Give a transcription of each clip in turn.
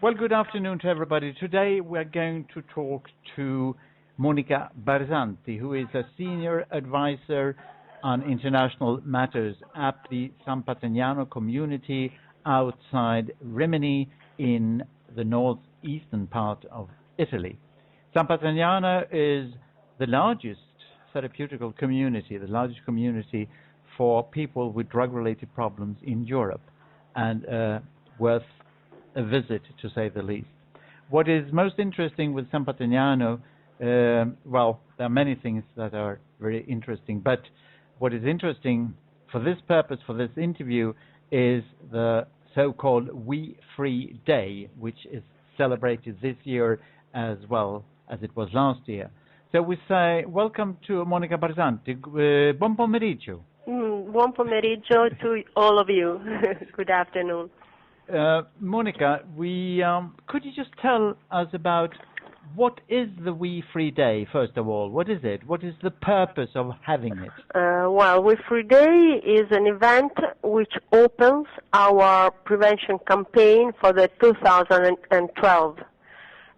Well, good afternoon to everybody. Today we're going to talk to Monica Barzanti, who is a senior advisor on international matters at the San Patrignano community outside Rimini in the northeastern part of Italy. San Patrignano is the largest therapeutical community, the largest community for people with drug-related problems in Europe, and worth a visit, to say the least. What is most interesting with San Patrignano, well, there are many things that are very interesting, but what is interesting for this purpose, for this interview, is the so-called WeFree Day, which is celebrated this year as well as it was last year. So we say, welcome to Monica Barzanti. Buon pomeriggio. Buon pomeriggio to all of you. Good afternoon. Monica, could you just tell us about what is the WeFree Day, first of all? What is it? What is the purpose of having it? Well, WeFree Day is an event which opens our prevention campaign for the 2012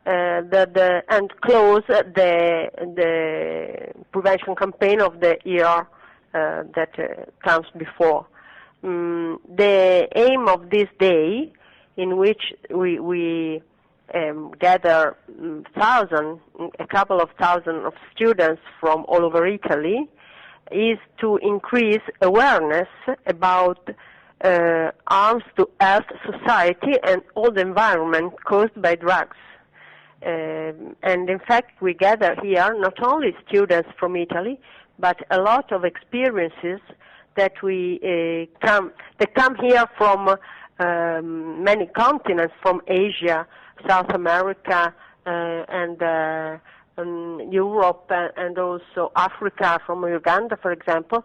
and close the prevention campaign of the year that comes before. The aim of this day, in which we gather a couple of thousand of students from all over Italy, is to increase awareness about harms to health, society, and all the environment caused by drugs. And in fact, we gather here not only students from Italy, but a lot of experiences that come here from many continents, from Asia, South America, and Europe, and also Africa, from Uganda, for example,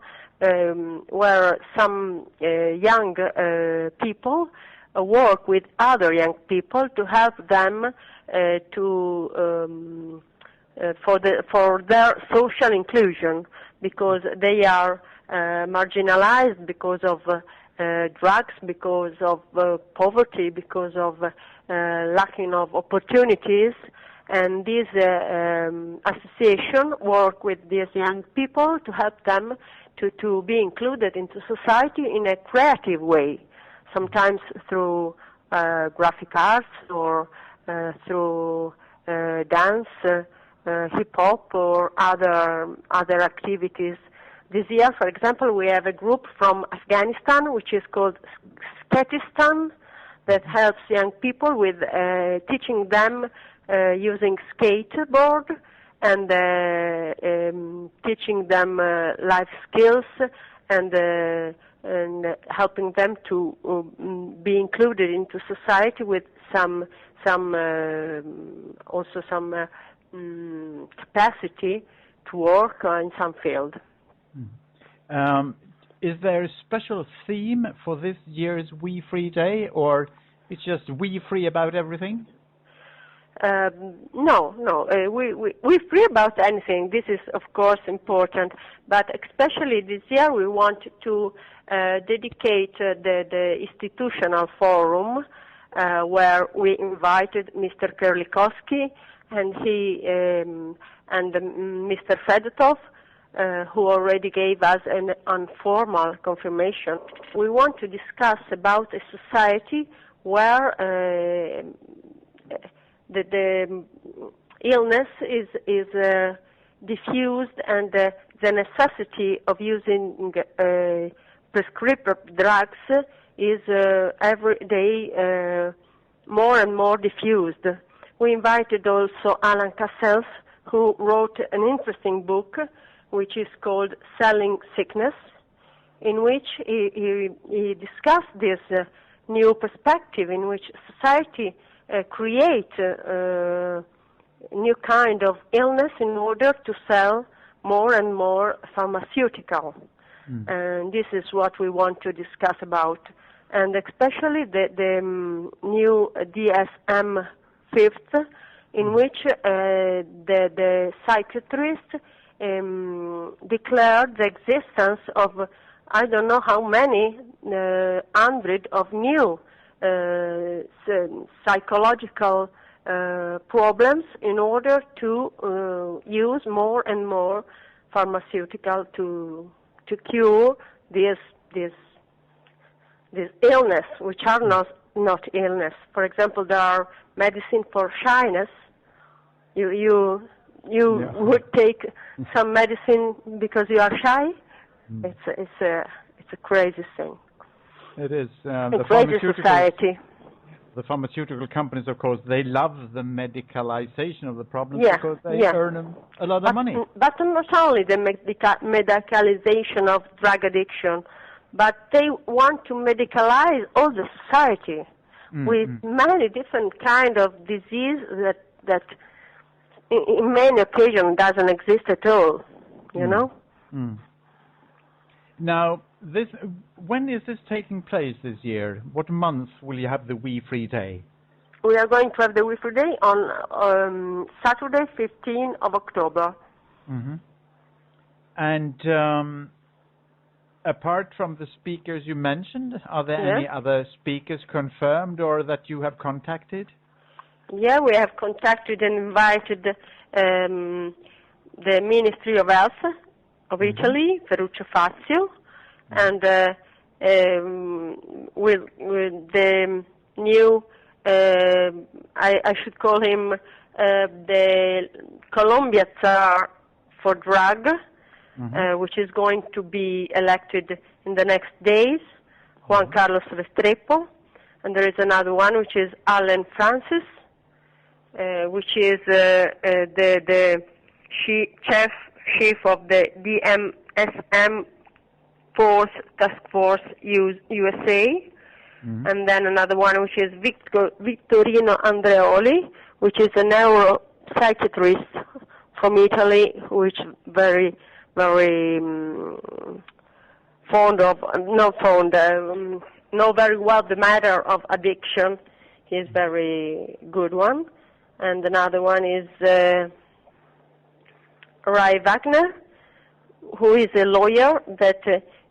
where some young people work with other young people to help them for their social inclusion, because they are marginalized because of drugs, because of poverty, because of lacking of opportunities. And this association work with these young people to help them to be included into society in a creative way, sometimes through graphic arts or through dance, hip-hop, or other activities. This year, for example, we have a group from Afghanistan, which is called Skatistan, that helps young people with teaching them using skateboard and teaching them life skills and helping them to be included into society with some capacity to work in some field. Is there a special theme for this year's WeFree Day, or it's just WeFree about everything? No. We're free about anything. This is, of course, important, but especially this year we want to dedicate the institutional forum where we invited Mr. Kerlikowski and Mr. Fedotov, who already gave us an informal confirmation. We want to discuss about a society where the illness is diffused, and the necessity of using prescriptive drugs is every day more and more diffused. We invited also Alan Cassels, who wrote an interesting book which is called Selling Sickness, in which he discussed this new perspective in which society create new kind of illness in order to sell more and more pharmaceutical. And this is what we want to discuss about. And especially the new DSM-5, in which the psychiatrist declared the existence of I don't know how many hundred of new psychological problems in order to use more and more pharmaceutical to cure this illness, which are not illness. For example, there are medicine for shyness. You would take some medicine because you are shy. It's a crazy thing. It is. A crazy society. The pharmaceutical companies, of course, they love the medicalization of the problem because they earn a lot of money. But not only the medicalization of drug addiction, but they want to medicalize all the society with many different kind of disease that in many occasions doesn't exist at all, you know? Now, when is this taking place this year? What month will you have the WeFree Day? We are going to have the WeFree Day on Saturday, 15th of October. And apart from the speakers you mentioned, are there any other speakers confirmed or that you have contacted? Yeah, we have contacted and invited the Ministry of Health of Italy, Ferruccio Fazio, and with the new, I should call him the Colombia Czar for Drug, which is going to be elected in the next days, Juan Carlos Restrepo, and there is another one which is Alan Francis, which is the chief of the DMSM Task Force USA, and then another one which is Vittorino Andreoli, which is a neuropsychiatrist from Italy, which very fond of, know very well the matter of addiction. He's very good one. And another one is Ray Wagner, who is a lawyer that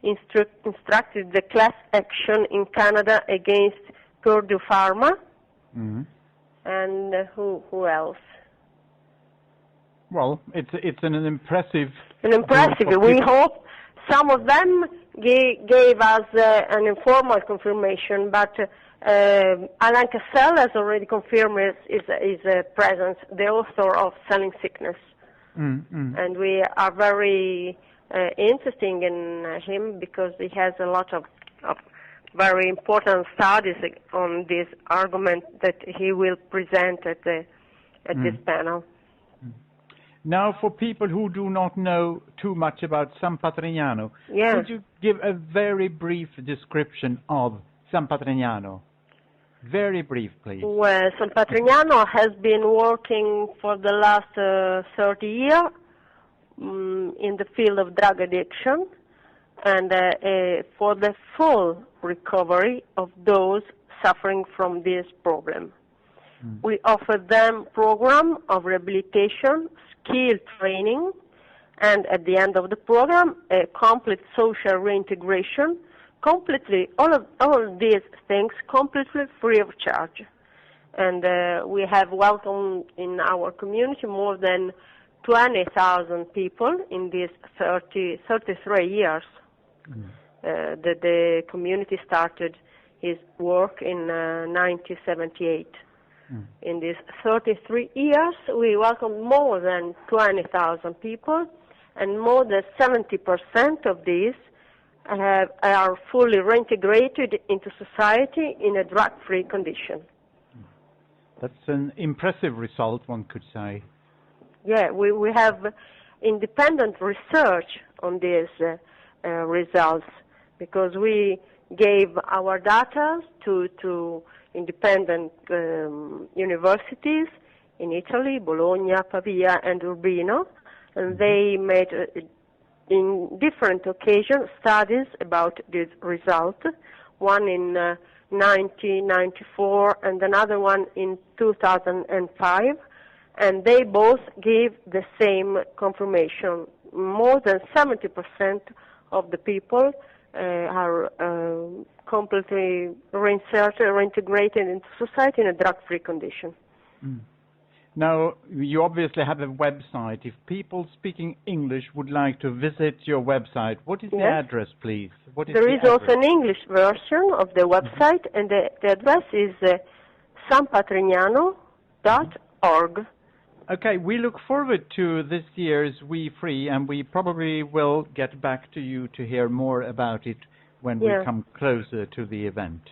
instructed the class action in Canada against Purdue Pharma. And who else? Well, it's an impressive. We hope some of them gave us an informal confirmation, but Alain Cassel has already confirmed his presence, the author of Selling Sickness. And we are very interested in him because he has a lot of very important studies on this argument that he will present at this panel. Now, for people who do not know too much about San Patrignano, could you give a very brief description of San Patrignano? Very brief, please. Well, San Patrignano has been working for the last 30 years in the field of drug addiction and for the full recovery of those suffering from this problem. We offer them program of rehabilitation, skill training, and at the end of the program, a complete social reintegration, completely, all these things completely free of charge. And we have welcomed in our community more than 20,000 people in these 33 years. The community started its work in 1978. In these 33 years, we welcomed more than 20,000 people, and more than 70% of these are fully reintegrated into society in a drug-free condition. That's an impressive result, one could say. Yeah, we have independent research on these results because we gave our data to independent universities in Italy, Bologna, Pavia, and Urbino, and they made in different occasions studies about this result, one in 1994 and another one in 2005, and they both gave the same confirmation. More than 70% of the people are completely reinserted, reintegrated into society in a drug-free condition. Mm. Now, you obviously have a website. If people speaking English would like to visit your website, what is the address, please? There is also an English version of the website, and the address is sanpatrignano.org. Okay, we look forward to this year's WeFree, and we probably will get back to you to hear more about it when we come closer to the event.